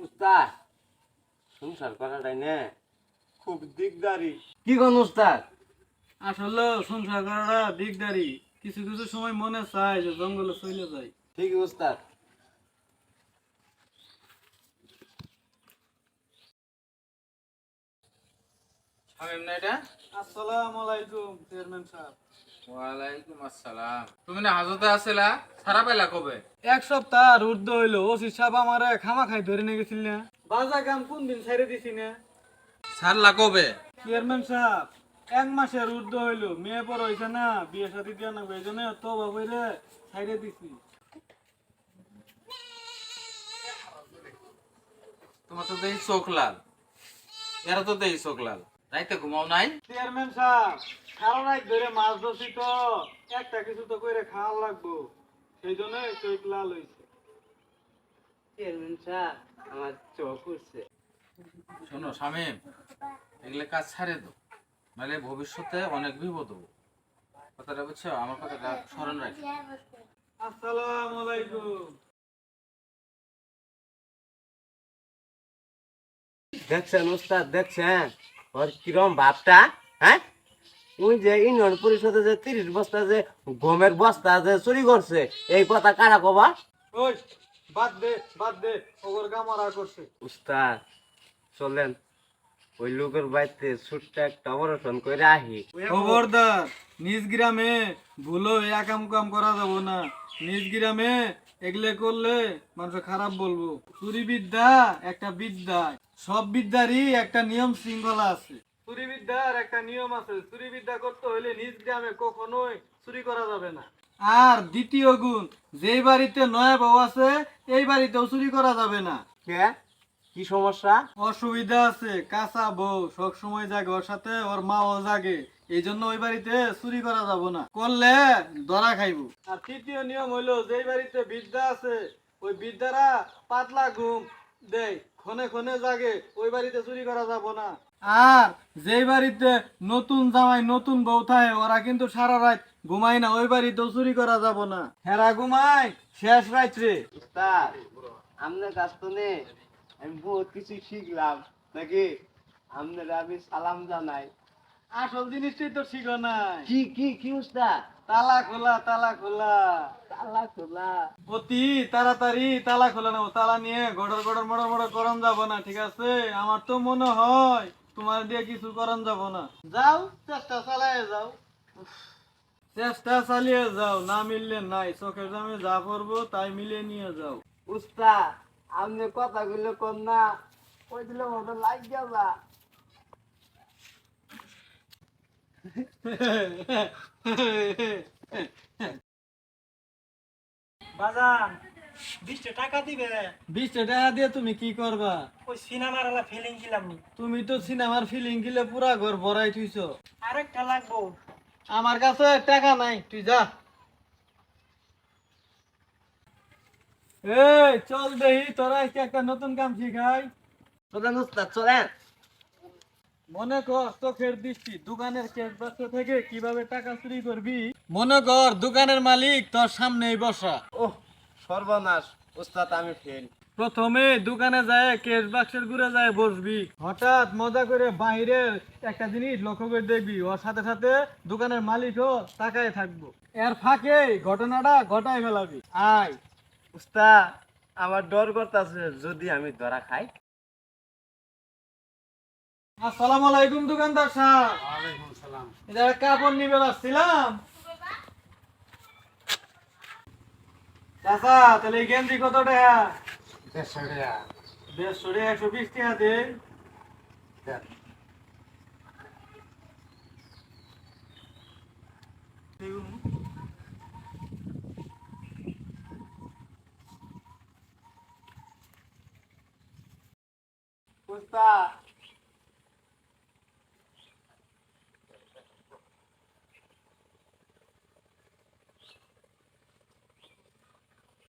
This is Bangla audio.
উস্তাদ সংসার করাটাই না খুব দিকদারি। কি কোন উস্তাদ? আসলে সংসার করাটা দিকদারি। কিছু কিছু সময় মনে চায় যে জঙ্গলে চলে যায়। ঠিক উস্তাদ। শামিম না এটা? আসসালামু আলাইকুম চেয়ারম্যান সাহেব। ওয়ালাইকুম আসসালাম। তুমি না হাজতে আছিলা? সারা পেলা কবে? এক সপ্তাহ আর ঊর্ধ্ব হইলো ওসি সাহেব আমারে খামা খাই ধরে নিয়ে গেছিল না। বাজা কাম কোন দিন ছেড়ে দিছি না। সারলা কবে? চেয়ারম্যান সাহেব 1 মাসের ঊর্ধ্ব হইলো, মেয়ে পর হইছে না, বিয়ে শাদী দিয়া না, এই জন্য তো বাবুরে ছেড়ে দিছি। তোমার তো দেখি চোখ লাল, এরা তো দেখি চোখ লাল। রাইতে ঘুমাও নাই? চেয়ারম্যান সাহেব সারা রাত ধরে মাছ ধরছি তো, একটা কিছু তো করে খাওয়া লাগবো, সেই জন্য চোখ লাল হইছে। চেয়ারম্যান সাহেব আমার চোখ উঠছে। শোনো শামিম, এগুলো কাজ ছাড়ে দাও, নাহলে ভবিষ্যতে অনেক বিপদ হবো। কথাটা বুঝছো? আমার কথাটা স্মরণ রাখি। আসসালামু আলাইকুম। দেখছেন উস্তাদ, দেখছেন ওর কিরম ভাবটা? হ্যাঁ, ওই যে ইউনিয়ন পরিষদে যে 30 বস্তা যে গমের বস্তা যে চুরি করছে, এই কথা কারা কবা? ওই বাদ দে ওগর গামারা করছে। উস্তাদ চলেন ওই লোকের বাড়িতে ছোট্ট একটা অপারেশন করে আহি। খবরদার, নিজ গ্রামে ভুলো একাম কাম করা যাব না। নিজ গ্রামে এগুলো করলে মানুষ খারাপ বলবো। চুরি বিদ্যা একটা বিদ্যা, সব বিদ্যারই একটা নিয়ম শৃঙ্খলা আছে। চুরি বিদ্যার একটা নিয়ম আছে, চুরি বিদ্যা করতে হইলে নিজ গ্রামে কখনোই চুরি করা যাবে না। আর দ্বিতীয় গুণ, যেই বাড়িতে নয়া বউ আছে এই বাড়িতেও চুরি করা যাবে না। কে? কি সমস্যা? অসুবিধা আছে, কাঁচা বউ সব সময় জাগে, ওর সাথে ওর মাও জাগে, এই জন্য ওই বাড়িতে চুরি করা যাব না, করলে ধরা খাইব। আর তৃতীয় নিয়ম হইলো, যেই বাড়িতে বিদ্যা আছে ওই বিদ্যারা পাতলা ঘুম দেয়, ক্ষণে ক্ষণে জাগে, ওই বাড়িতে চুরি করা যাব না। আর যেই বাড়িতে নতুন জামাই নতুন বউ থাকে ওরা কিন্তু সারা রাত ঘুমায় না, ওই বাড়িতেও চুরি করা যাব না। হেরা ঘুমায় শেষ রাত্রে। উস্তাদ আপনার কাছ থেকে আমি বহুত কিছু শিখলাম নাকি? আপনারা আমি সালাম জানাই। আসল জিনিসটাই তো শিখো নাই। কি কি কি উস্তাদ? তালা খোলা, তালা খোলা। তালা খোলা। অতি তাড়াতাড়ি তালা খোলা নেবো, তালা নিয়ে গড়র গড়র মড়র মড়র করন যাব না, ঠিক আছে? আমার তো মনে হয় তোমার দিয়ে কিছু করন যাব না। যাও, চেষ্টা চালিয়ে যাও, চেষ্টা চালিয়ে যাও, না মিললে নাই, চোখের সামনে যা পড়বো তাই মিলিয়ে নিয়ে যাও। উস্তাদ আপনি কথাগুলো কর না, ওই দিলে মতো লাগ যাবা। বাজান 20 টাকা দিবে? 20 টাকা দিয়ে তুমি কি করবা? ওই সিনেমার আলা ফিলিং দিলাম নি। তুমি তো সিনেমার ফিলিং গিলে পুরা ঘর ভরাই থুইছো। আরেকটা লাগবো। আমার কাছে টাকা নাই, তুই যা। এই চল দেহি তোরা আজকে একটা নতুন কাম শিখাই। চলেন উস্তাদ চলেন। মনে কর চোখের দৃষ্টি, দোকানের ক্যাশ বাক্স থেকে কিভাবে টাকা চুরি করবি। মনে কর দোকানের মালিক তোর সামনেই বসা। ওহ সর্বনাশ, উস্তাদ আমি ফেল। প্রথমে দোকানে যায় ক্যাশ বাক্সের ঘুরে যায় বসবি, হঠাৎ মজা করে বাইরের একটা জিনিস লক্ষ্য করে দেখবি, ওর সাথে সাথে দোকানের মালিকও তাকায় থাকবো। এর ফাঁকে ঘটনাটা ঘটায় ফেলাবি। আয়। উস্তাদ আমার ডর করতেছে যদি আমি ধরা খাই। আসসালামু আলাইকুম দোকানদার সাহেব। ওয়ালাইকুম সালাম। এটা কাপড় নিবে আসছিলাম। চাচা তাহলে এই গেঞ্জি কত টাকা? 150 টাকা। 150 টাকা, 120 টাকা দে। উস্তাদ